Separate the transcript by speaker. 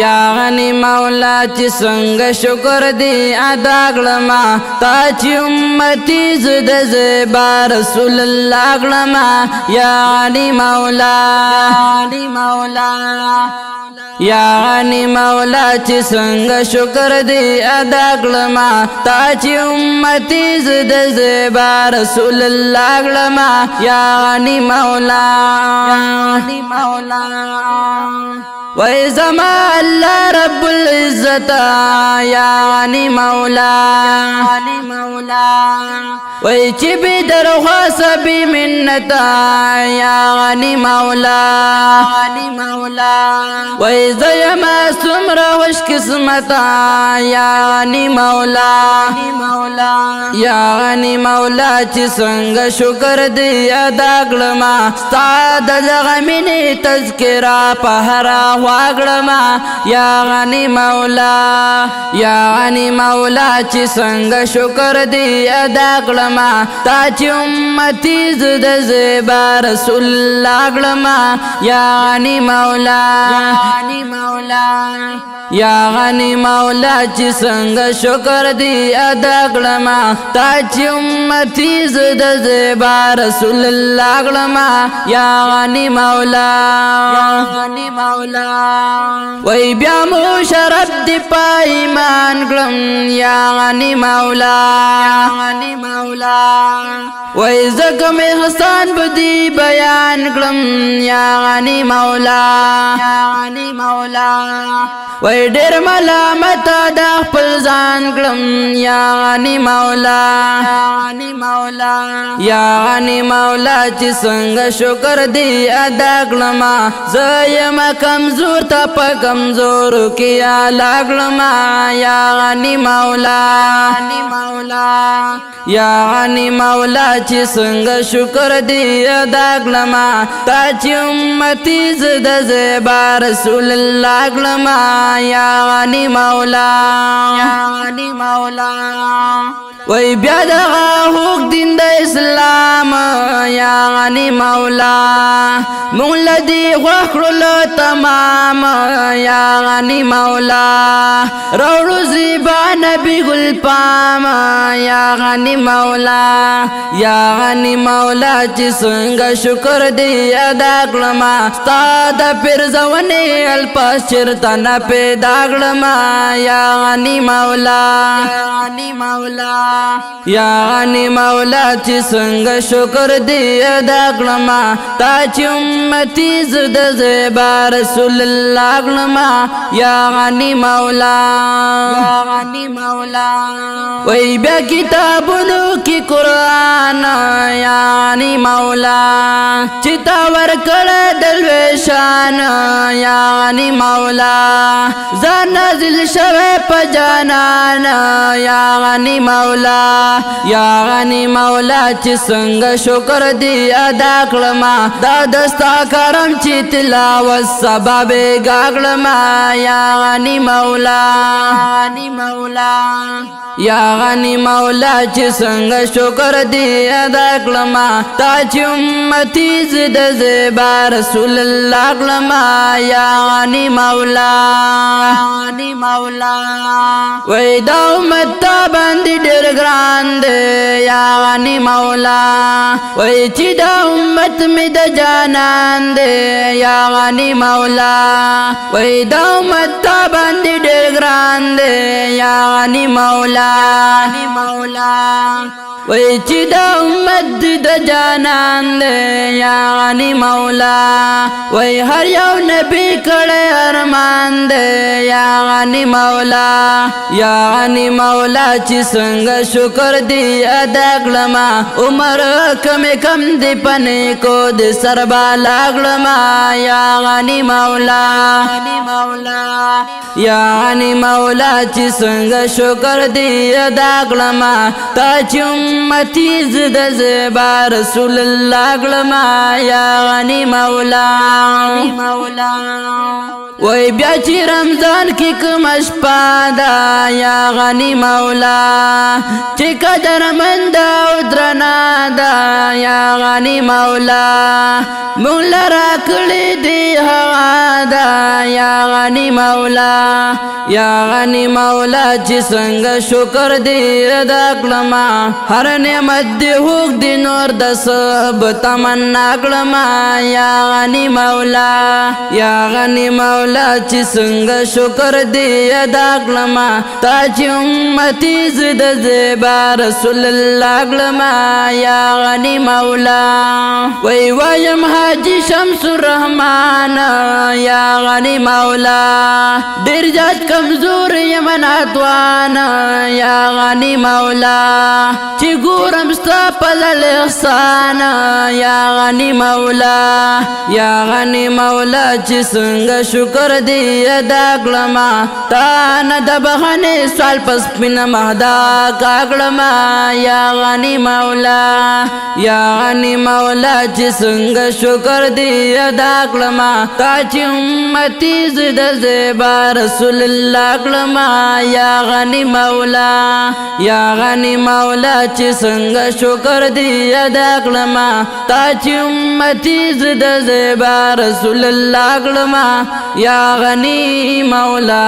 Speaker 1: یا غنی مولا چې څنګه شکر دی ادا کړما تا چې امتی زد زبا رسول الله کړما یا غنی مولا چې څنګه شکر دی ادا کړما تا چې امتی زد زبا رسول الله کړما یا غنی مولا وای زما الله رب العزت یا غنی مولا وای چې به درخواست به منت یا غنی مولا وای زما سمره خوش قسمت یا غنی مولا چې څنګه شکر دی ادا کړما ستا د غمینې تذکرہ په هر واګړما یا غنی مولا چې څنګه شکر دی ادا کړما تا چې امتی زد زبا رسول الله کړما یا غنی مولا چې څنګه شکر دی ادا کړما تا چې امتی زد زبا رسول الله کړما یا غنی مولا وای بیا مو شرف دی په ایمان کړم یا غنی مولا وای زکه مې حسن بدی بیان کړم یا غنی مولا وای ډېر ملامت د خپل ځان کړم یا غنی مولا چې څنګه شکر دی ادا کړما زیم کمزور ته په کمزور کې اعلی کړما یا غنی مولا چې څنګه شکر دی ادا کړما تا چې امتی زد زبا رسول الله کړما یا غنی مولا وای بیا دغه حق دین د اسلام یا غنی مولا مونږ لدی غوړل تمام یا غنی مولا روړو زیبا نبی ګل پام یا غنی مولا چې څنګه شکر دی ادا کړما ستا د پرځونې الپاس چرته نه پیدا کړما یا غنی مولا چې څنګه شکر دی ادا کړما تا چې امتی زد زبا رسول الله کړما یا غنی مولا وای بیا کتابونو کې قرآن یا غنی مولا چې تا ورکړ دلوي شان یا غنی مولا ځان نازل شوه په جانان یا غنی مولا چې څنګه شکر دی ادا کړما دا دستا کرم چې تلاوت سبب گاګړما یا غنی مولا چې څنګه شکر دی ادا کړما تا چې امتی زد زبا رسول الله کړما یا غنی مولا وای دا امت باندې ډېر ګران دی یا غنی مولا وای چې دا امت می د جانان دی یا غنی مولا وای دا امت باندې ډېر ګران دی یا غنی مولا وای چې دا امت د جانان دی یا غنی مولا وای هر یو نبی کړه ارمان دی یا غنی مولا چې څنګه شکر دی ادا کړما عمر کم دی پنه کو د سربا لاګړما یا غنی مولا یا غنی مولا چې څنګه شکر دی ادا کړما تا چې امتی زد زبا رسول الله کړما یا غنی مولا وای بیا چې رمضان کې کوم شپه ده یا غنی مولا چې قدر مند او درنا ده یا غنی مولا مولا را کړې دی هوا ده یا غنی مولا یا غنی مولا چې څنګه شکر دی ادا کړما هر نعمت دی حق دی نور د سب تمنا کړما یا غنی مولا یا غنی مولا چې څنګه شکر دی ادا کړما تا چې امتی زد زبا رسول الله کړما یا غنی مولا وای وایم حاجی شمس الرحمن یا غنی مولا ډیر جات کمزور یمن اتوان یا غنی مولا چې ګورم ستا پلل احسان یا غنی مولا یا غنی مولا چې څنګه شکر دی ادا کړما تا نه د بهانه سوال پس پین مهدا کاګړما یا غنی مولا یا غنی مولا چې څنګه شکر دی ادا کړما تا چې امتی زد زبا رسول الله کړما یا غنی مولا یا غنی مولا چې څنګه شکر دی ادا کړما تا چې امتی زد زبا رسول الله کړما یا غنی مولا